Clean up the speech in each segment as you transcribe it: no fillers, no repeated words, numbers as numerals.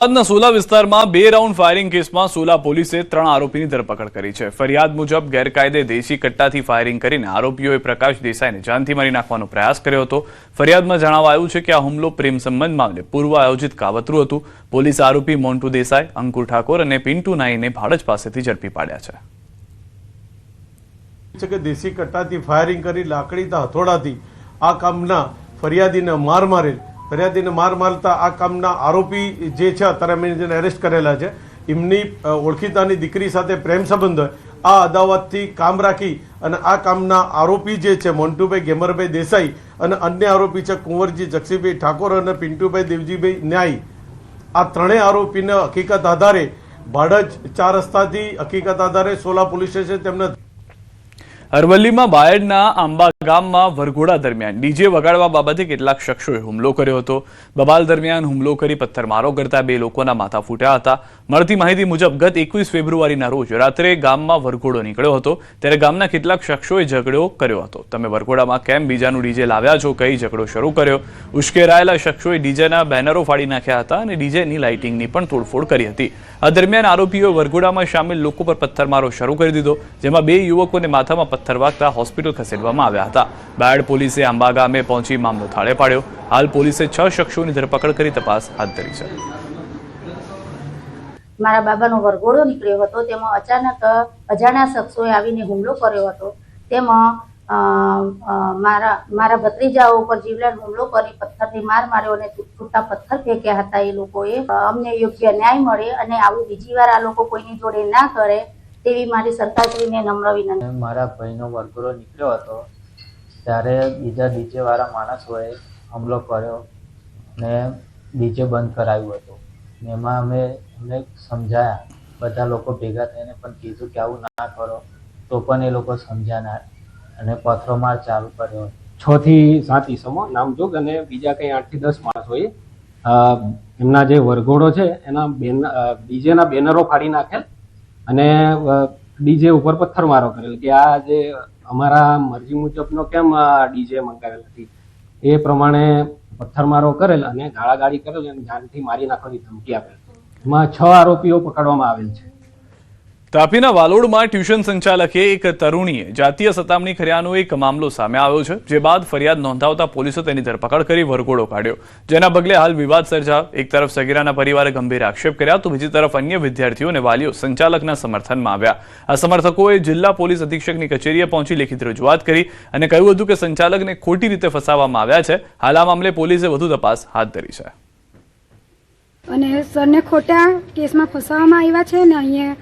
અમદાવાદના સોલા વિસ્તારમાં 2 round firing કેસમાં સોલા પોલીસે 3 આરોપીની ધરપકડ કરી છે। ફરિયાદ મુજબ ગેરકાયદે દેશી કટ્ટાથી ફાયરિંગ કરીને આરોપીઓએ પ્રકાશ દેસાઈને જાનથી મારી નાખવાનો પ્રયાસ કર્યો હતો। ફરિયાદમાં જણાવાયું છે કે આ હુમલો પ્રેમ સંબંધ મામલે પૂર્વ આયોજિત કાવતરું હતું। પોલીસે આરોપી મોન્ટુ દેસાઈ, અંકુર ઠાકોર અને પિન્ટુ નાઈને ભાડજ પાસેથી ઝડપી પાડ્યા છે। દેશી કટ્ટાથી ફાયરિંગ કરી લાકડીના હથોડાથી આ કામના ફરિયાદીને માર મારેલ, ફરિયાદીને માર મારતા આ કામના આરોપી જે છે અત્યારે અમે જેને એરેસ્ટ કરેલા છે એમની ઓળખીતાની દીકરી સાથે પ્રેમ સંબંધ હોય આ અદાવતથી કામ રાખી અને આ કામના આરોપી જે છે મોન્ટુભાઈ ગેમરભાઈ દેસાઈ અને અન્ય આરોપી છે કુંવરજી જક્ષીભાઈ ઠાકોર અને પિન્ટુભાઈ દેવજીભાઈ ન્યાય, આ ત્રણેય આરોપીને હકીકત આધારે ભાડજ 4 રસ્તાથી હકીકત આધારે સોલા પોલીસ સ્ટેશન તેમને અરવલ્લીમાં બાયડના આંબા ગામમાં વરઘોડા દરમિયાન ડીજે વગાડવા બાબતે કેટલાક શખ્સોએ હુમલો કર્યો હતો। બબાલ દરમિયાન હુમલો કરી પથ્થરમારો કરતા 2 લોકોના માથા ફૂટ્યા હતા। મળતી માહિતી મુજબ ગત 21 ફેબ્રુઆરીના રોજ રાત્રે ગામમાં વરઘોડો નીકળ્યો હતો, ત્યારે ગામના કેટલાક શખ્સોએ ઝઘડો કર્યો હતો। તમે વરઘોડામાં કેમ બીજાનું ડીજે લાવ્યા છો, કઈ ઝઘડો શરૂ કર્યો। ઉશ્કેરાયેલા શખ્સોએ ડીજેના બેનરો ફાડી નાખ્યા હતા અને ડીજેની લાઇટિંગની પણ તોડફોડ કરી હતી। આ દરમિયાન આરોપીઓએ વરઘોડામાં સામેલ લોકો પર પથ્થરમારો શરૂ કરી દીધો, જેમાં 2 યુવકોને માથામાં પથ્થર વાગતા હોસ્પિટલ ખસેડવામાં આવ્યા હતા। બાયડ પોલીસે આંબા ગામે પહોંચી મામલો થાળે પાડ્યો। હાલ પોલીસે 6 શખ્સોની ધરપકડ કરી તપાસ હાથ ધરી છે। મારા બાબાનો વરઘોડો નીકળ્યો હતો, તેમાં અચાનક અજાણ્યા શખ્સોએ આવીને હુમલો કર્યો હતો। તેમાં મારા ભત્રીજાઓ ઉપર જીવલેણ હુમલો કરી પથ્થરથી માર માર્યો અને છૂટા પથ્થર ફેંક્યા હતા। એ લોકોએ અમને યોગ્ય ન્યાય મળે અને આવું બીજી વાર આ લોકો કોઈની જોડે ના કરે તેવી મારી સરકારશ્રીને નમ્ર વિનંતી। મારા ભાઈનો વરઘોડો નીકળ્યો હતો ત્યારે બીજા ડીજે વાળા માણસોએ હુમલો કર્યો ને ડીજે બંધ કરાવ્યું હતું। એમાં અમે સમજાયા, બધા લોકો ભેગા થઈને પણ કીધું કે આવું ના કરો, તો પણ એ લોકો સમજ્યા ના અને પથ્થરમાર ચાલુ કર્યો। 6 થી 7 ઈસમો નામજોગ અને બીજા કંઈ 8 થી 10 માણસોએ એમના જે વરઘોડો છે એના ડીજેના બેનરો ફાડી નાખેલ અને ડીજે ઉપર પથ્થરમારો કરેલ કે આ જે અમારા મરજી મુજબનો કેમ ડીજે મંગાવેલ હતી એ પ્રમાણે પથ્થરમારો કરેલ અને ગાળાગાળી કરેલ અને જાનથી મારી નાખવાની ધમકી આપેલ। એમાં 6 આરોપીઓ પકડવામાં આવેલ છે। તાપીના વાલોડમાં ટ્યુશન સંચાલકે એક તરુણીએ જાતીય સતામણી કર્યાનો એક મામલો સામે આવ્યો છે, જે બાદ ફરિયાદ નોંધાવતા પોલીસે તેની ધરપકડ કરી વરઘોડો કાઢ્યો, જેના પગલે હાલ વિવાદ સર્જાયો। એક તરફ સગીરાના પરિવારે ગંભીર આક્ષેપ કર્યા તો બીજી તરફ અન્ય વિદ્યાર્થીઓ અને વાલીઓ સંચાલકના સમર્થનમાં આવ્યા। આ સમર્થકોએ જિલ્લા પોલીસ અધિક્ષકની કચેરીએ પહોંચી લેખિત રજૂઆત કરી અને કહ્યું હતું કે સંચાલકને ખોટી રીતે ફસાવવામાં આવ્યા છે। હાલ આ મામલે પોલીસે વધુ તપાસ હાથ ધરી છે અને સરને ખોટા કેસમાં ફસાવવામાં આવ્યા છે ને અહીંયા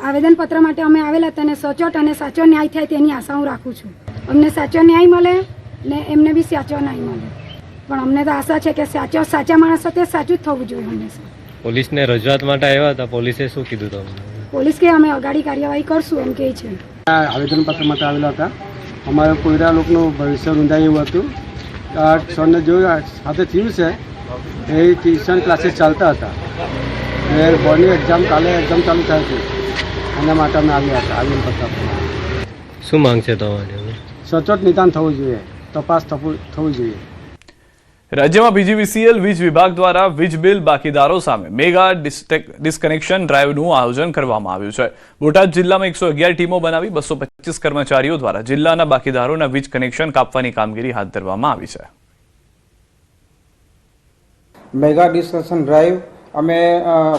આવેદનપત્ર માટે અમે આવેલા હતા અને સચોટ અને સાચો ન્યાય થાય તેની આશા હું રાખું છું। અમને સાચો ન્યાય મળે ને એમને બી સાચો ન્યાય મળે, પણ અમને તો આશા છે કે સાચા માણસ સાથે સાચું જ થવું જોઈએ હંમેશા। પોલીસને રજૂઆત માટે આવ્યા હતા, પોલીસે શું કીધું તમને? પોલીસ કે અમે અગાડી કાર્યવાહી કરશું એમ કહે છે। આવેદનપત્ર માટે આવેલા હતા, અમારે કોઈરા લોકોનું ભવિષ્ય રૂંધાય એવું હતું। સરને જોયું સાથે થયું છે એ ટ્યુશન ક્લાસીસ ચાલતા હતા એ બોર્ડની એક્ઝામ કાલે એક્ઝામ ચાલુ થાય છે, એના માટે અમે આવ્યા હતા આવેદનપત્ર। શું માંગ છે તમારી? સચોટ નિદાન થવું જોઈએ, તપાસ થવું જોઈએ। રાજ્યમાં PGVCL વીજ વિભાગ દ્વારા વીજ બિલ બાકીદારો સામે મેગા ડિસ્કનેક્શન ડ્રાઈવનું આયોજન કરવામાં આવ્યું છે। બોટાદ જિલ્લામાં 111 ટીમો બનાવી 225 કર્મચારીઓ દ્વારા જિલ્લાના બાકીદારોના વીજ કનેક્શન કાપવાની કામગીરી હાથ ધરવામાં આવી છે। મેગા ડિસ્કનેક્શન ડ્રાઈવ અમે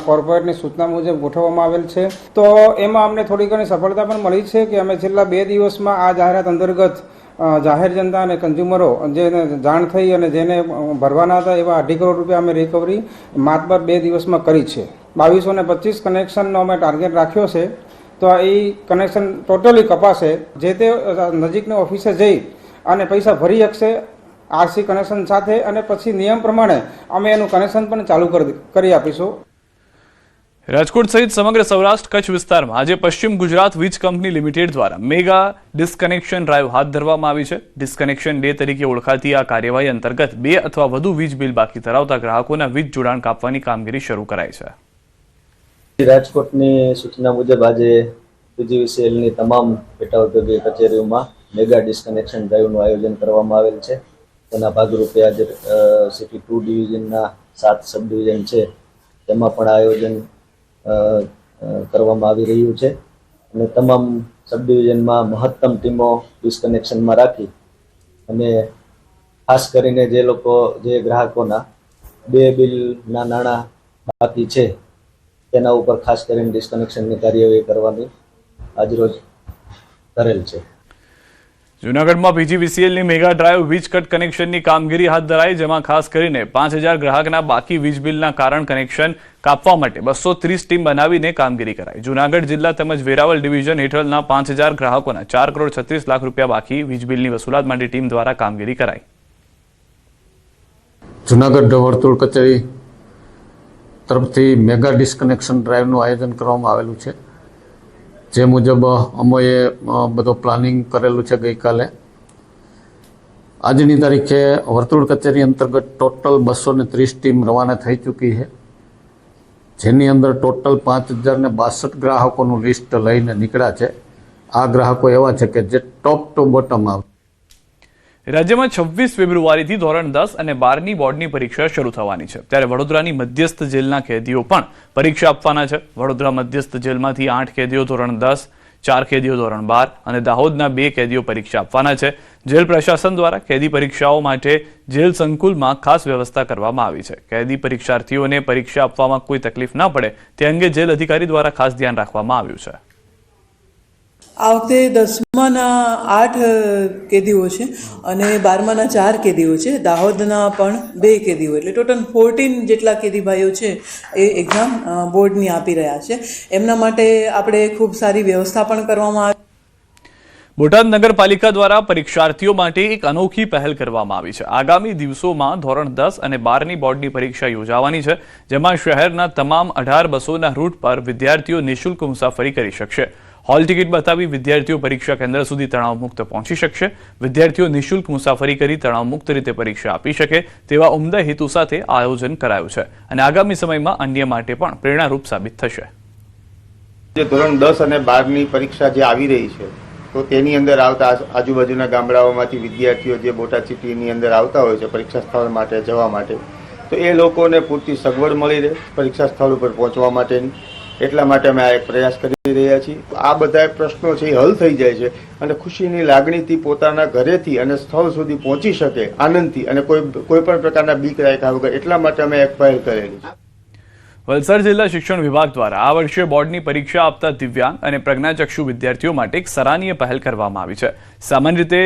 કોર્પોરેટની સૂચના મુજબ ગોઠવવામાં આવેલ છે, તો એમાં અમને થોડી ઘણી સફળતા પણ મળી છે કે અમે છેલ્લા 2 દિવસમાં આ જાહેરાત અંતર્ગત જાહેર જનતા અને કન્ઝ્યુમરો જેને જાણ થઈ અને જેને ભરવાના હતા એવા 2.5 કરોડ રૂપિયા અમે રિકવરી માત્ર 2 દિવસમાં કરી છે। 2225 કનેક્શનનો અમે ટાર્ગેટ રાખ્યો છે, તો એ કનેક્શન ટોટલી કપાશે, જે તે નજીકની ઓફિસે જઈ અને પૈસા ભરી શકશે આરસી કનેક્શન સાથે, અને પછી નિયમ પ્રમાણે અમે એનું કનેક્શન પણ ચાલુ કરી આપીશું। રાજકોટ સહિત સમગ્ર સૌરાષ્ટ્ર કચ્છ વિસ્તારમાં આજે પશ્ચિમ ગુજરાત વીજ કંપની લિમિટેડ દ્વારા મેગા ડિસ્કનેક્શન ડ્રાઈવ હાથ ધરવામાં આવી છે। ડિસ્કનેક્શન ડે તરીકે ઓળખાતી આ કાર્યવાહી અંતર્ગત 2 અથવા વધુ વીજ બિલ બાકી ધરાવતા ગ્રાહકોના વીજ જોડાણ કાપવાની કામગીરી શરૂ કરાઈ છે। રાજકોટની સૂચના મુજબ આજે PGVCLની તમામ પેટા ઔદ્યોગિક કચેરીઓમાં મેગા ડિસ્કનેક્શન ડ્રાઈવનું આયોજન કરવામાં આવેલ છે। તેના ભાગરૂપે આજે સિટી 2 ડિવિઝનના 7 સબ ડિવિઝન છે તેમાં પણ આયોજન કરવામાં આવી રહ્યું છે અને તમામ સબ ડિવિઝનમાં મહત્તમ ટીમો ડિસ્કનેક્શનમાં રાખી અને ખાસ કરીને જે ગ્રાહકોના 2 બિલના નાણાં બાકી છે તેના ઉપર ખાસ કરીને ડિસ્કનેક્શનની કાર્યવાહી કરવાની આજરોજ કરેલ છે. જૂનાગઢમાં પીજીવીસીએલની મેગા ડ્રાઈવ વીજ કટ કનેક્શનની કામગીરી હાથ ધરાઈ, જેમાં ખાસ કરીને 5000 ગ્રાહકના બાકી વીજ બિલના કારણ કનેક્શન કાપવા માટે 230 ટીમ બનાવીને કામગીરી કરાઈ. જૂનાગઢ જિલ્લા તેમજ વેરાવળ ડિવિઝન હેઠળના 5000 ગ્રાહકોના 4,36 લાખ રૂપિયા બાકી વીજ બિલની વસૂલાત માટે ટીમ દ્વારા કામગીરી કરાઈ. જૂનાગઢ વર્તુળ કચેરી તરફથી મેગા ડિસ્કનેક્શન ડ્રાઈવનું આયોજન કરવામાં આવેલું છે. જે મુજબ અમોએ બધો પ્લાનિંગ કરેલું છે. ગઈકાલે આજની તારીખે વર્તુળ કચેરી અંતર્ગત ટોટલ 230 ટીમ રવાના થઈ ચૂકી છે, જેની અંદર ટોટલ 5062 ગ્રાહકોનું લિસ્ટ લઈને નીકળ્યા છે. આ ગ્રાહકો એવા છે કે જે ટોપ ટુ બોટમ આવે. રાજ્યમાં 26 ફેબ્રુઆરીથી ધોરણ 10 અને 12ની બોર્ડની પરીક્ષા શરૂ થવાની છે, ત્યારે વડોદરાની મધ્યસ્થ જેલના કેદીઓ પણ પરીક્ષા આપવાના છે. વડોદરા મધ્યસ્થ જેલમાંથી 8 કેદીઓ ધોરણ 10, 4 કેદીઓ ધોરણ 12 અને દાહોદના 2 કેદીઓ પરીક્ષા આપવાના છે. જેલ પ્રશાસન દ્વારા કેદી પરીક્ષાઓ માટે જેલ સંકુલમાં ખાસ વ્યવસ્થા કરવામાં આવી છે. કેદી પરીક્ષાર્થીઓને પરીક્ષા આપવામાં કોઈ તકલીફ ન પડે તે અંગે જેલ અધિકારી દ્વારા ખાસ ધ્યાન રાખવામાં આવ્યું છે. આ વખતે 10માના 8 કેદીઓ છે અને 12માના 4 કેદીઓ છે. દાહોદના પણ 2 કેદીઓ, એટલે ટોટલ 14 જેટલા કેદી ભાઈઓ છે એ એક્ઝામ બોર્ડની આપી રહ્યા છે. એમના માટે આપણે ખૂબ સારી વ્યવસ્થા પણ કરવામાં આવી. બોટાદ નગરપાલિકા દ્વારા પરીક્ષાર્થીઓ માટે એક અનોખી પહેલ કરવામાં આવી છે. આગામી દિવસોમાં ધોરણ 10 અને 12ની બોર્ડની પરીક્ષા યોજાવાની છે, જેમાં શહેરના તમામ 18 બસોના રૂટ પર વિદ્યાર્થીઓ નિઃશુલ્ક મુસાફરી કરી શકશે. હોલ ટિકિટ બતાવી વિદ્યાર્થીઓ પરીક્ષા કેન્દ્ર સુધી તણાવમુક્ત પહોંચી શકશે. વિદ્યાર્થીઓ નિઃશુલ્ક મુસાફરી કરી તણાવમુક્ત રીતે પરીક્ષા આપી શકે તેવા ઉમદા હેતુ સાથે આયોજન કરાયું છે અને આગામી સમયમાં અન્ય માટે પણ પ્રેરણારૂપ સાબિત થશે. જે ધોરણ 10 અને 12ની પરીક્ષા જે આવી રહી છે, તો તેની અંદર આવતા આજુબાજુના ગામડાઓમાંથી વિદ્યાર્થીઓ જે બોટાદ સિટીની અંદર આવતા હોય છે પરીક્ષા સ્થળ માટે જવા માટે, તો એ લોકોને પૂરતી સગવડ મળી રહે પરીક્ષા સ્થળ ઉપર પહોંચવા માટેની. એટલા માટે અમે આ એક પ્રયાસ કરી રહ્યા છીએ. આ બધા પ્રશ્નો છે એ હલ થઈ જાય છે અને ખુશીની લાગણીથી પોતાના ઘરેથી અને સ્થળ સુધી પહોંચી શકે આનંદથી અને કોઈ પણ પ્રકારના બીક રાખ્યા વગર. એટલા માટે અમે એક પહેલ કરેલી છે. વલસાડ જિલ્લા શિક્ષણ વિભાગ દ્વારા આ વર્ષે બોર્ડની પરીક્ષા આપતા દિવ્યાંગ અને પ્રજ્ઞાચક્ષુ વિદ્યાર્થીઓ માટે એક સરાહનીય પહેલ કરવામાં આવી છે. સામાન્ય રીતે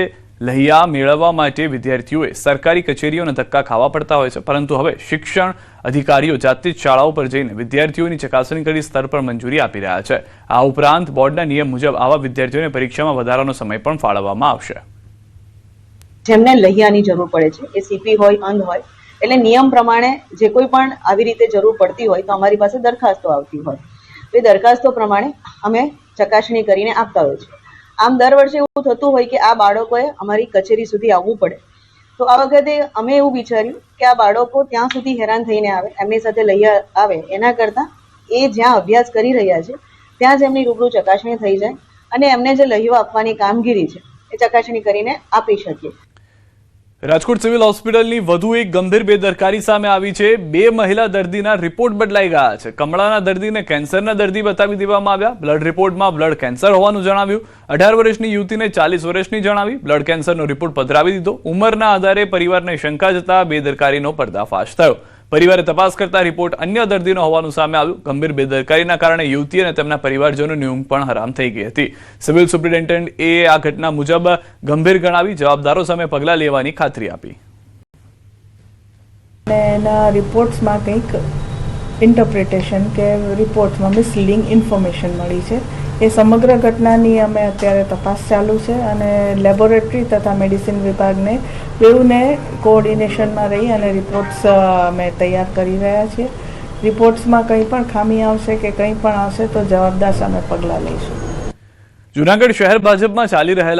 લહિયા મેળવવા માટે વિદ્યાર્થીઓએ સરકારી કચેરીઓના ધક્કા ખાવા પડતા હોય છે, પરંતુ હવે શિક્ષણ અધિકારીઓ જાતે જ શાળાઓ પર જઈને વિદ્યાર્થીઓની ચકાસણી કરી સ્તર પર મંજૂરી આપી રહ્યા છે. આ ઉપરાંત બોર્ડના નિયમ મુજબ આવા વિદ્યાર્થીઓને પરીક્ષામાં વધારાનો સમય પણ ફાળવવામાં આવશે. જેમને લહિયાની જરૂર પડે છે, એ સીપી હોય, અંધ હોય, એટલે નિયમ પ્રમાણે જે કોઈ પણ આવી રીતે જરૂર પડતી હોય તો અમારી પાસે દરખાસ્તો આવતી હોય, એ દરખાસ્તો પ્રમાણે અમે ચકાસણી કરીને આપતા હોય છે. આમ દર વર્ષે એવું થતું હોય કે આ બાળકોએ અમારી કચેરી સુધી આવવું પડે, તો આ વખતે અમે એવું વિચાર્યું કે આ બાળકો ત્યાં સુધી હેરાન થઈને આવે, એમની સાથે લહિયા આવે, એના કરતાં એ જ્યાં અભ્યાસ કરી રહ્યા છે ત્યાં જ એમની રૂબરૂ ચકાસણી થઈ જાય અને એમને જે લહિયો આપવાની કામગીરી છે એ ચકાસણી કરીને આપી શકીએ. રાજકોટ સિવિલ હોસ્પિટલની વધુ એક ગંભીર બેદરકારી સામે આવી છે. 2 મહિલા દર્દીના રિપોર્ટ બદલાઈ ગયા છે. કમળાના દર્દીને કેન્સરના દર્દી બતાવી દેવામાં આવ્યા. બ્લડ રિપોર્ટમાં બ્લડ કેન્સર હોવાનું જણાવ્યું. 18 વર્ષની યુવતીને 40 વર્ષની જણાવી. બ્લડ કેન્સરનો રિપોર્ટ પધરાવી દીધો. ઉંમરના આધારે પરિવારને શંકા જતા બેદરકારીનો પર્દાફાશ થયો. પરિવારે તપાસ કરતા રિપોર્ટ અન્ય દર્દીનો હોવાનું સામે આવ્યું. ગંભીર બેદરકારીના કારણે યુવતી અને તેમના પરિવારજનોની ઊંઘ પણ હરામ થઈ ગઈ હતી. સિવિલ સુપ્રિન્ટેન્ડન્ટ એ આ ઘટના મુજબ ગંભીર ગણાવી જવાબદારો સામે પગલાં લેવાની ખાતરી આપી. એના રિપોર્ટ્સમાં કંઈક ઇન્ટરપ્રિટેશન કે રિપોર્ટ્સમાં મિસલીડિંગ ઇન્ફોર્મેશન મળી છે. એ સમગ્ર ઘટનાની અમે અત્યારે તપાસ ચાલુ છે અને લેબોરેટરી તથા મેડિસિન વિભાગને બેઉને કોઓર્ડિનેશનમાં રહી અને રિપોર્ટ્સ અમે તૈયાર કરી રહ્યા છીએ. રિપોર્ટ્સમાં કંઈ પણ ખામી આવશે કે કંઈ પણ આવશે તો જવાબદાર સામે પગલાં લઈશું. જૂનાગઢ શહેર ભાજપમાં ચાલી રહેલા